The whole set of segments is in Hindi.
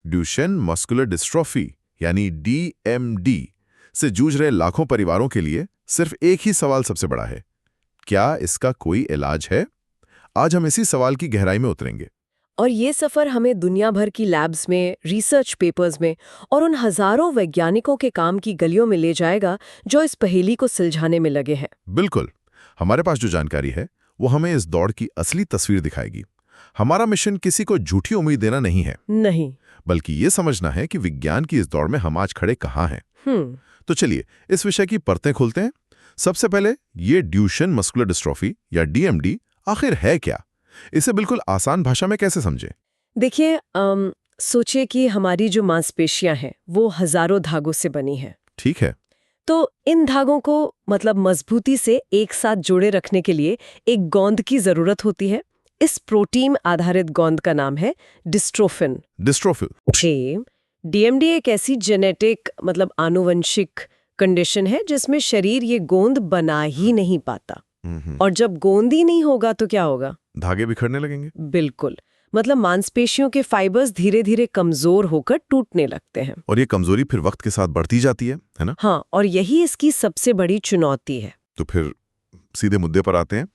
ड्यूशेन मस्कुलर डिस्ट्रॉफी यानी DMD से जूझ रहे लाखों परिवारों के लिए सिर्फ एक ही सवाल सबसे बड़ा है, क्या इसका कोई इलाज है? आज हम इसी सवाल की गहराई में उतरेंगे। और ये सफर हमें दुनिया भर की लैब्स में, रिसर्च पेपर्स में और उन हजारों वैज्ञानिकों के काम की गलियों में ले जाएगा जो इस पहेली को सुलझाने में लगे हैं। बिल्कुल। हमारे पास जो जानकारी है वो हमें इस दौड़ की असली तस्वीर दिखाएगी। हमारा मिशन किसी को झूठी उम्मीद देना नहीं है, नहीं, बल्कि ये समझना है कि विज्ञान की इस दौड़ में हम आज खड़े कहाँ हैं। तो चलिए इस विषय की परतें खोलते हैं। सबसे पहले ये ड्यूशेन मस्कुलर डिस्ट्रॉफी या DMD आखिर है क्या? इसे बिल्कुल आसान भाषा में कैसे समझें? देखिए, सोचिए कि हमारी जो मांसपेशियां हैं वो हजारों धागों से बनी है। ठीक है। तो इन धागों को मतलब मजबूती से एक साथ जोड़े रखने के लिए एक गोंद की जरूरत होती है। इस प्रोटीन आधारित गोंद का नाम है डिस्ट्रोफिन। डिस्ट्रोफिन। DMD एक ऐसी जेनेटिक मतलब आनुवंशिक कंडीशन है जिसमें शरीर ये गोंद बना ही नहीं पाता। और जब गोंद ही नहीं होगा तो क्या होगा? धागे बिखरने लगेंगे। बिल्कुल, मतलब मांसपेशियों के फाइबर्स धीरे धीरे कमजोर होकर टूटने लगते हैं। और ये कमजोरी फिर वक्त के साथ बढ़ती जाती है ना? हाँ, और यही इसकी सबसे बड़ी चुनौती है। तो फिर सीधे मुद्दे पर आते हैं।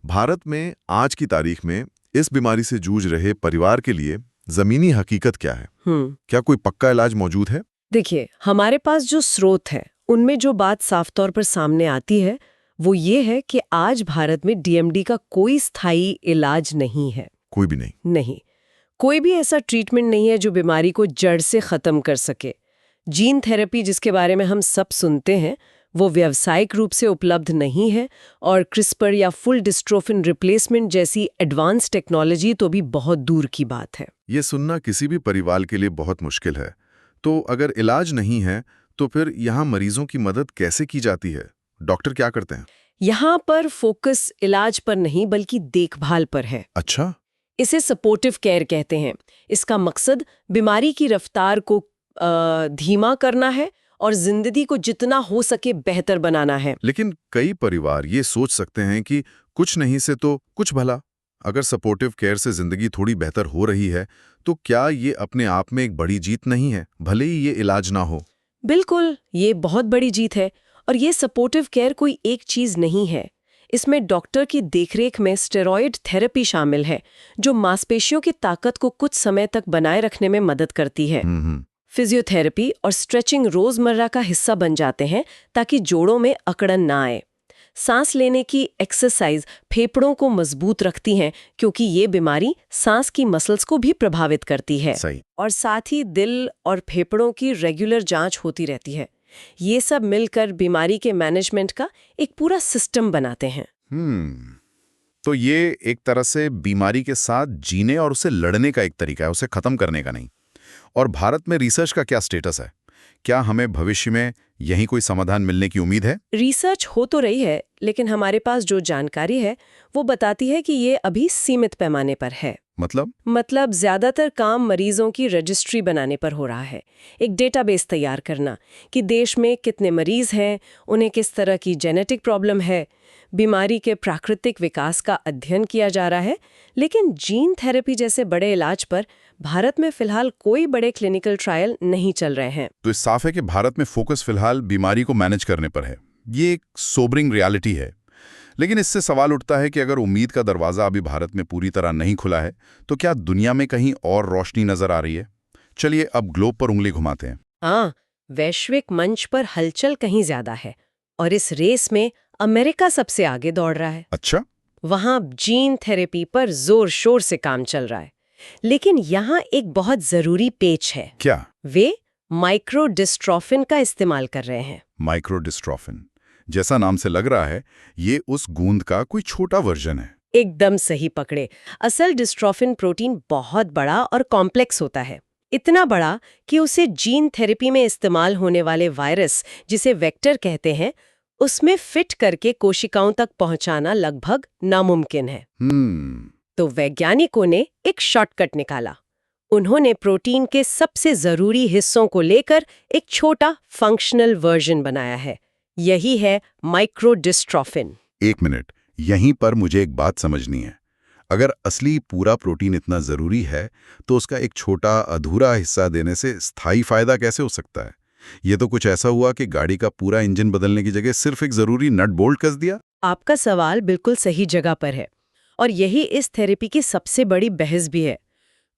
भारत में आज की तारीख में इस बीमारी से जूझ रहे परिवार के लिए जमीनी हकीकत क्या है? क्या कोई पक्का इलाज मौजूद है? देखिए, हमारे पास जो स्रोत है उनमें जो बात साफ तौर पर सामने आती है वो ये है कि आज भारत में DMD का कोई स्थायी इलाज नहीं है। कोई भी नहीं? नहीं, कोई भी ऐसा ट्रीटमेंट नहीं है जो बीमारी को जड़ से खत्म कर सके। जीन थेरेपी जिसके बारे में हम सब सुनते हैं वो व्यावसायिक रूप से उपलब्ध नहीं है, और क्रिस्पर या फुल डिस्ट्रोफिन रिप्लेसमेंट जैसी एडवांस टेक्नोलॉजी तो भी बहुत दूर की बात है। ये सुनना किसी भी परिवार के लिए बहुत मुश्किल है। तो अगर इलाज नहीं है तो फिर यहाँ मरीजों की मदद कैसे की जाती है? डॉक्टर क्या करते हैं? यहाँ पर फोकस इलाज पर नहीं बल्कि देखभाल पर है। अच्छा। इसे सपोर्टिव केयर कहते हैं। इसका मकसद बीमारी की रफ्तार को धीमा करना है और जिंदगी को जितना हो सके बेहतर बनाना है। लेकिन कई परिवार ये सोच सकते हैं कि कुछ नहीं से तो कुछ भला। अगर सपोर्टिव केयर से जिंदगी थोड़ी बेहतर हो रही है तो क्या ये अपने आप में एक बड़ी जीत नहीं है, भले ही ये इलाज ना हो? बिल्कुल, ये बहुत बड़ी जीत है। और ये सपोर्टिव केयर कोई एक चीज नहीं है। इसमें डॉक्टर की देखरेख में स्टेरॉयड थेरेपी शामिल है जो मांसपेशियों की ताकत को कुछ समय तक बनाए रखने में मदद करती है। फिजियोथेरेपी और स्ट्रेचिंग रोजमर्रा का हिस्सा बन जाते हैं ताकि जोड़ों में अकड़न ना आए। सांस लेने की एक्सरसाइज फेफड़ों को मजबूत रखती हैं क्योंकि ये बीमारी सांस की मसल्स को भी प्रभावित करती है। सही। और साथ ही दिल और फेफड़ों की रेगुलर जांच होती रहती है। ये सब मिलकर बीमारी के मैनेजमेंट का एक पूरा सिस्टम बनाते हैं। तो ये एक तरह से बीमारी के साथ जीने और उसे लड़ने का एक तरीका है, उसे खत्म करने का नहीं। और भारत में रिसर्च का क्या स्टेटस है? क्या हमें भविष्य में यहीं कोई समाधान मिलने की उम्मीद है? रिसर्च हो तो रही है, लेकिन हमारे पास जो जानकारी है वो बताती है कि ये अभी सीमित पैमाने पर है। मतलब ज्यादातर काम मरीजों की रजिस्ट्री बनाने पर हो रहा है। एक डेटाबेस तैयार करना कि देश में कितने मरीज हैं, उन्हें किस तरह की जेनेटिक प्रॉब्लम है। बीमारी के प्राकृतिक विकास का अध्ययन किया जा रहा है, लेकिन जीन थेरेपी जैसे बड़े इलाज पर भारत में फिलहाल कोई बड़े क्लिनिकल ट्रायल नहीं चल रहे हैं। तो इस साफ है कि भारत में फोकस फिलहाल बीमारी को मैनेज करने पर है। ये एक सोबरिंग रियलिटी है। लेकिन इससे सवाल उठता है कि अगर उम्मीद का दरवाजा अभी भारत में पूरी तरह नहीं खुला है तो क्या दुनिया में कहीं और रोशनी नजर आ रही है? चलिए अब ग्लोब पर उंगली घुमाते हैं। हाँ, वैश्विक मंच पर हलचल कहीं ज्यादा है और इस रेस में अमेरिका सबसे आगे दौड़ रहा है। अच्छा। वहां जीन थेरेपी पर जोर शोर से काम चल रहा है, लेकिन यहाँ एक बहुत जरूरी पेच है। क्या? वे माइक्रो डिस्ट्रोफिन का इस्तेमाल कर रहे हैं। माइक्रो डिस्ट्रोफिन, जैसा नाम से लग रहा है, ये उस गूंद का कोई छोटा वर्जन है। एकदम सही पकड़े। असल डिस्ट्रोफिन प्रोटीन बहुत बड़ा और कॉम्प्लेक्स होता है, इतना बड़ा कि उसे जीन थेरेपी में इस्तेमाल होने वाले वायरस, जिसे वेक्टर कहते हैं, उसमें फिट करके कोशिकाओं तक पहुंचाना लगभग नामुमकिन है। तो वैज्ञानिकों ने एक शॉर्टकट निकाला। उन्होंने प्रोटीन के सबसे जरूरी हिस्सों को लेकर एक छोटा फंक्शनल वर्जन बनाया है। यही है माइक्रो डिस्ट्रोफिन। एक मिनट, यहीं पर मुझे एक बात समझनी है। अगर असली पूरा प्रोटीन इतना ज़रूरी है, तो उसका एक छोटा अधूरा हिस्सा देने से स्थायी फ़ायदा कैसे हो सकता है? ये तो कुछ ऐसा हुआ कि गाड़ी का पूरा इंजन बदलने की जगह सिर्फ एक ज़रूरी नट बोल्ट कस दिया। आपका सवाल बिल्कुल सही जगह पर है और यही इस थेरेपी की सबसे बड़ी बहस भी है।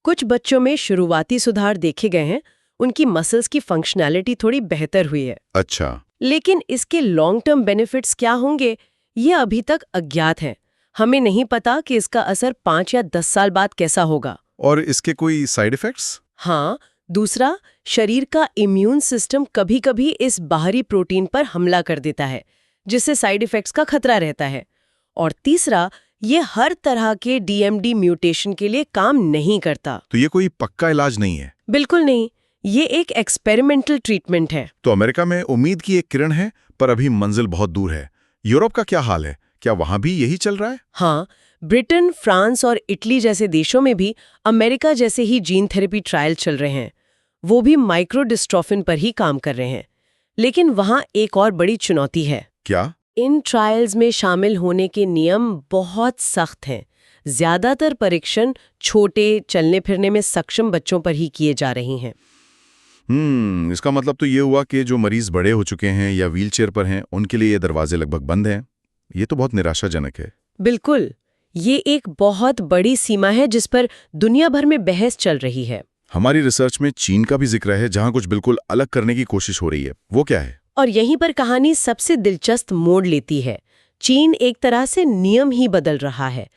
कुछ बच्चों में शुरुआती सुधार देखे गए हैं, उनकी मसल्स की फंक्शनैलिटी थोड़ी बेहतर हुई है। अच्छा। लेकिन इसके लॉन्ग टर्म बेनिफिट्स क्या होंगे, ये अभी तक अज्ञात है। हमें नहीं पता कि इसका असर 5 या 10 साल बाद कैसा होगा। और इसके कोई साइड इफ़ेक्ट्स? हाँ, दूसरा, शरीर का इम्यून सिस्टम कभी-कभी इस बाहरी प्रोटीन पर हमला कर देता है, जिससे साइड इफेक्ट्स का खतरा रहता है। और तीसरा, ये हर तरह के डीएमडी म्यूटेशन के लिए काम नहीं करता। तो ये कोई पक्का इलाज नहीं है? बिल्कुल नहीं, ये एक एक्सपेरिमेंटल ट्रीटमेंट है। तो अमेरिका में उम्मीद की एक किरण है, पर अभी मंजिल बहुत दूर है। यूरोप का क्या हाल है? क्या वहां भी यही चल रहा है? हाँ, ब्रिटेन, फ्रांस और इटली जैसे देशों में भी अमेरिका जैसे ही जीन थेरेपी ट्रायल चल रहे हैं। वो भी माइक्रोडिस्ट्रोफिन पर ही काम कर रहे हैं। लेकिन वहाँ एक और बड़ी चुनौती है। क्या? इन ट्रायल्स में शामिल होने के नियम बहुत सख्त हैं। ज्यादातर परीक्षण छोटे, चलने फिरने में सक्षम बच्चों पर ही किए जा रहे हैं। इसका मतलब तो ये हुआ कि जो मरीज बड़े हो चुके हैं या व्हीलचेयर पर हैं, उनके लिए ये दरवाजे लगभग बंद हैं। ये तो बहुत निराशाजनक है। बिल्कुल, ये एक बहुत बड़ी सीमा है जिस पर दुनिया भर में बहस चल रही है। हमारी रिसर्च में चीन का भी जिक्र है, जहां कुछ बिल्कुल अलग करने की कोशिश हो रही है। वो क्या है? और यहीं पर कहानी सबसे दिलचस्प मोड़ लेती है। चीन एक तरह से नियम ही बदल रहा है।